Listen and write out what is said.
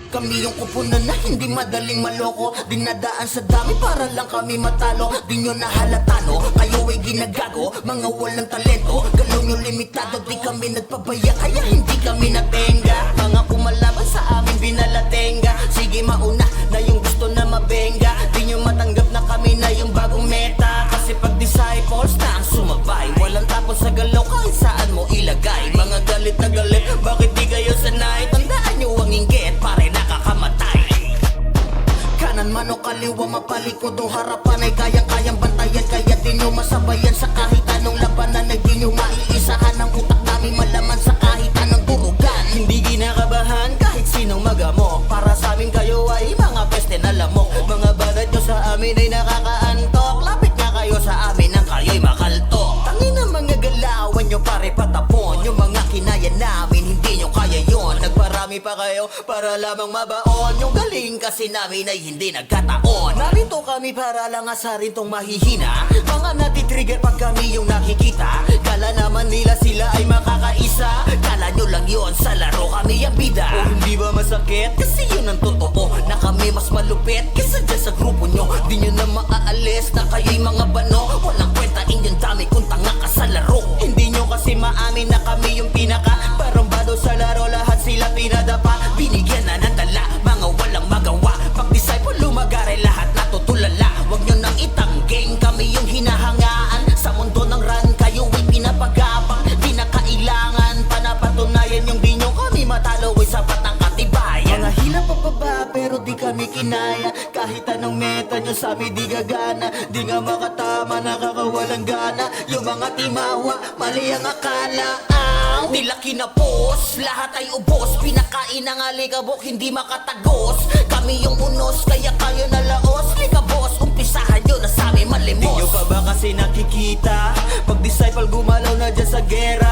Kami yung kupunan na hindi madaling maloko. Dinadaan sa dami para lang kami matalo. Di nyo nahalata no, kayo ay ginagago. Mga walang talento, galaw nyo limitado. Di kami nagpabaya kaya hindi kami natenga. Mga kumalaban sa amin binalatenga. Sige mauna na yung gusto na mabenga. Di nyo matanggap na kami na yung bagong meta. Kasi pag disciples na ang sumabay, walang tapos sa galaw kahit saan mo ilagay. Mga galit na galit, bakit di kayo sanay? Tandaan nyo ang inggit, pare nakakamatay. Kanan man o kaliwa, mapalikod o harapan ay kayang-kayang bantayan. Kaya di nyo masabayan sa kahit anong labanan. Ay di nyo maiisahan ang utak namin malaman sa kahit anong durugan. Hindi ginakabahan kahit sinong magamok. Para sa amin kayo ay mga peste na lamok. Mga bagat nyo sa amin ay nakakaantok. Lapit nga kayo sa amin ang kayo'y makaltok. Tangin na mga galawan nyo pare patapon. Yung mga kinaya namin hindi nyo kaya yon. Nagparami pa kayo para lamang mabaon. Yung galing kasi namin ay hindi nagkataon. Narito kami para lang asarin tong mahihina. Mga natitrigger pag kami yung nakikita. Kala naman nila sila ay makakaisa. Kala nyo lang yon sa laro kami ang bida. O hindi ba masakit? Kasi yun ang totoo na kami mas malupit kesa dyan sa grupo nyo. Di nyo na maaalis na kayo'y mga bano. Walang kwenta inyong dami kung tanga ka sa laro. Hindi nyo kasi maamin na kami yung pinaka. Parang bado sa laro lahat sila pinadapa. Binigyan na ng dala, mga walang magawa. Pag disciple lumagare lahat natutulala. Huwag nyo nang itangging kami yung hinahangaan. Sa mundo ng run kayo ay pinapagapang. Di na kailangan pa na patunayan yung di nyo kami matalo ay sapat ng katibayan. Mga hila pababa pero di kami kinaya. Kahit anong meta nyo sa amin di gagana. Di nga makatama nakakawalang gana. Yung mga timawa mali ang akala. Nila kinapos, lahat ay ubos. Pinakain ng alikabok, hindi makatagos. Kami yung unos, kaya kayo nalaos. Likabos, umpisahan nyo na sa amin malimos. Di nyo pa ba kasi nakikita? Pag disciple gumalaw na dyan sa gera.